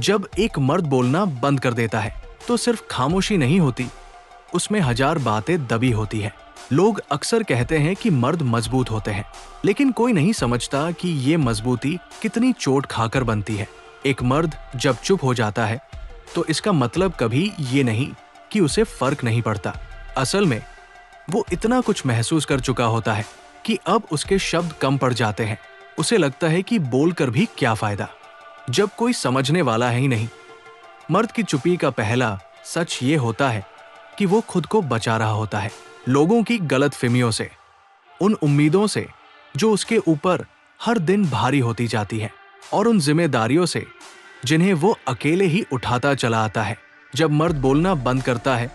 जब एक मर्द बोलना बंद कर देता है तो सिर्फ खामोशी नहीं होती, उसमें हजार बातें दबी होती है। लोग अक्सर कहते हैं कि मर्द मजबूत होते हैं, लेकिन कोई नहीं समझता कि ये मजबूती कितनी चोट खाकर बनती है। एक मर्द जब चुप हो जाता है तो इसका मतलब कभी ये नहीं कि उसे फर्क नहीं पड़ता। असल में वो इतना कुछ महसूस कर चुका होता है कि अब उसके शब्द कम पड़ जाते हैं। उसे लगता है कि बोलकर भी क्या फायदा जब कोई समझने वाला है ही नहीं। मर्द की चुप्पी का पहला सच ये होता है कि वो खुद को बचा रहा होता है, लोगों की गलतफहमियों से, उन उम्मीदों से जो उसके ऊपर हर दिन भारी होती जाती है, और उन जिम्मेदारियों से जिन्हें वो अकेले ही उठाता चला आता है। जब मर्द बोलना बंद करता है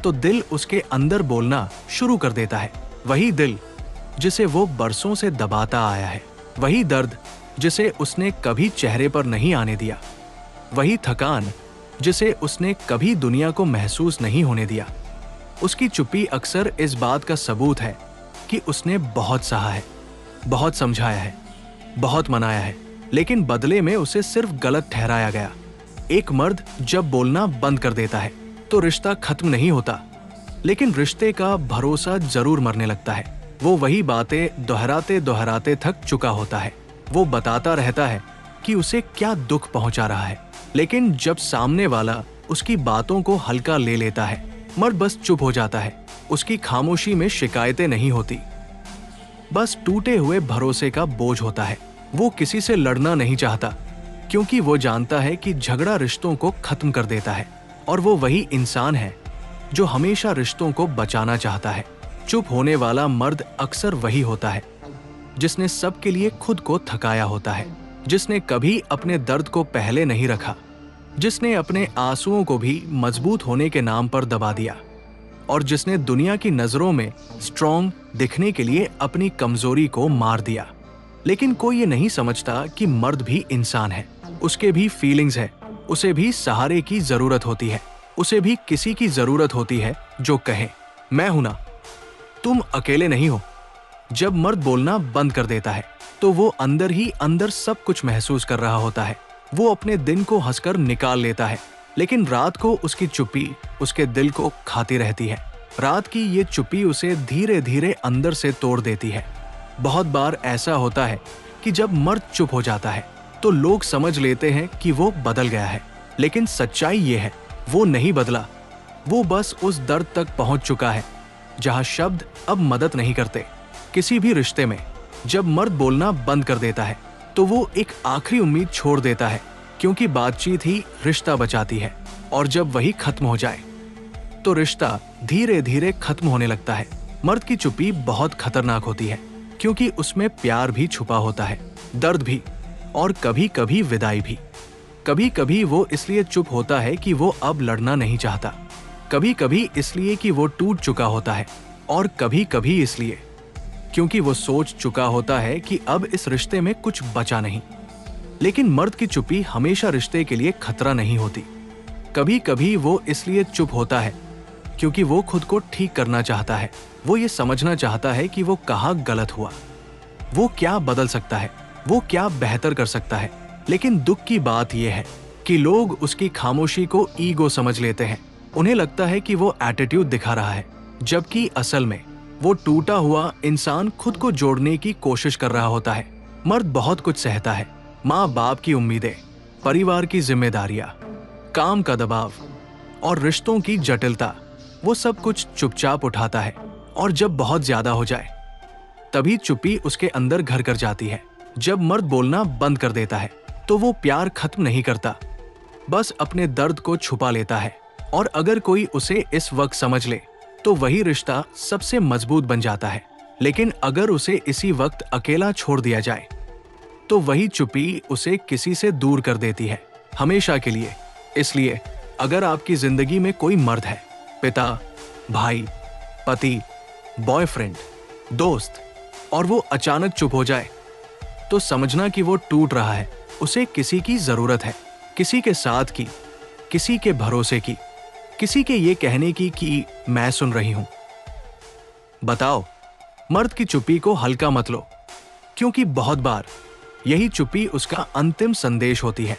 तो दिल उसके अंदर बोलना शुरू कर देता है। वही दिल जिसे वो बरसों से दबाता आया है, वही दर्द जिसे उसने कभी चेहरे पर नहीं आने दिया, वही थकान जिसे उसने कभी दुनिया को महसूस नहीं होने दिया। उसकी चुप्पी अक्सर इस बात का सबूत है कि उसने बहुत सहा है, बहुत समझाया है, बहुत मनाया है, लेकिन बदले में उसे सिर्फ गलत ठहराया गया। एक मर्द जब बोलना बंद कर देता है तो रिश्ता खत्म नहीं होता, लेकिन रिश्ते का भरोसा जरूर मरने लगता है। वो वही बातें दोहराते दोहराते थक चुका होता है। वो बताता रहता है कि उसे क्या दुख पहुंचा रहा है, लेकिन जब सामने वाला उसकी बातों को हल्का ले लेता है, मर्द बस चुप हो जाता है। उसकी खामोशी में शिकायतें नहीं होती, बस टूटे हुए भरोसे का बोझ होता है। वो किसी से लड़ना नहीं चाहता, क्योंकि वो जानता है कि झगड़ा रिश्तों को खत्म कर देता है, और वो वही इंसान है जो हमेशा रिश्तों को बचाना चाहता है। चुप होने वाला मर्द अक्सर वही होता है जिसने सबके लिए खुद को थकाया होता है, जिसने कभी अपने दर्द को पहले नहीं रखा, जिसने अपने आंसुओं को भी मजबूत होने के नाम पर दबा दिया, और जिसने दुनिया की नजरों में स्ट्रॉन्ग दिखने के लिए अपनी कमजोरी को मार दिया। लेकिन कोई ये नहीं समझता कि मर्द भी इंसान है, उसके भी फीलिंग्स है, उसे भी सहारे की जरूरत होती है, उसे भी किसी की जरूरत होती है जो कहे, मैं हूं ना, तुम अकेले नहीं हो। जब मर्द बोलना बंद कर देता है तो वो अंदर ही अंदर सब कुछ महसूस कर रहा होता है। वो अपने दिन को हंसकर निकाल लेता है, लेकिन रात को उसकी चुप्पी उसके दिल को खाती रहती है। रात की ये चुप्पी उसे धीरे धीरे अंदर से तोड़ देती है। बहुत बार ऐसा होता है कि जब मर्द चुप हो जाता है तो लोग समझ लेते हैं कि वो बदल गया है, लेकिन सच्चाई ये है वो नहीं बदला। वो बस उस दर्द तक पहुंच चुका है जहां शब्द अब मदद नहीं करते। किसी भी रिश्ते में जब मर्द बोलना बंद कर देता है तो वो एक आखिरी उम्मीद छोड़ देता है, क्योंकि बातचीत ही रिश्ता बचाती है, और जब वही खत्म हो जाए तो रिश्ता धीरे धीरे खत्म होने लगता है। मर्द की चुप्पी बहुत खतरनाक होती है, क्योंकि उसमें प्यार भी छुपा होता है, दर्द भी, और कभी कभी विदाई भी। कभी कभी वो इसलिए चुप होता है कि वो अब लड़ना नहीं चाहता, कभी कभी इसलिए कि वो टूट चुका होता है, और कभी कभी इसलिए क्योंकि वो सोच चुका होता है कि अब इस रिश्ते में कुछ बचा नहीं। लेकिन मर्द की चुप्पी हमेशा रिश्ते के लिए खतरा नहीं होती। कभी कभी वो इसलिए चुप होता है क्योंकि वो खुद को ठीक करना चाहता है। वो ये समझना चाहता है कि वो कहाँ गलत हुआ, वो क्या बदल सकता है, वो क्या बेहतर कर सकता है। लेकिन दुख की बात यह है कि लोग उसकी खामोशी को ईगो समझ लेते हैं। उन्हें लगता है कि वो एटीट्यूड दिखा रहा है, जबकि असल में वो टूटा हुआ इंसान खुद को जोड़ने की कोशिश कर रहा होता है। मर्द बहुत कुछ सहता है, माँ बाप की उम्मीदें, परिवार की जिम्मेदारियां, काम का दबाव और रिश्तों की जटिलता। वो सब कुछ चुपचाप उठाता है, और जब बहुत ज्यादा हो जाए तभी चुप्पी उसके अंदर घर कर जाती है। जब मर्द बोलना बंद कर देता है तो वो प्यार खत्म नहीं करता, बस अपने दर्द को छुपा लेता है। और अगर कोई उसे इस वक्त समझ ले तो वही रिश्ता सबसे मजबूत बन जाता है। लेकिन अगर उसे इसी वक्त अकेला छोड़ दिया जाए तो वही चुप्पी उसे किसी से दूर कर देती है, हमेशा के लिए। इसलिए अगर आपकी जिंदगी में कोई मर्द है, पिता, भाई, पति, बॉयफ्रेंड, दोस्त, और वो अचानक चुप हो जाए तो समझना कि वो टूट रहा है। उसे किसी की जरूरत है, किसी के साथ की, किसी के भरोसे की, किसी के ये कहने की कि मैं सुन रही हूं। बताओ, मर्द की चुप्पी को हल्का मत लो, क्योंकि बहुत बार यही चुप्पी उसका अंतिम संदेश होती है।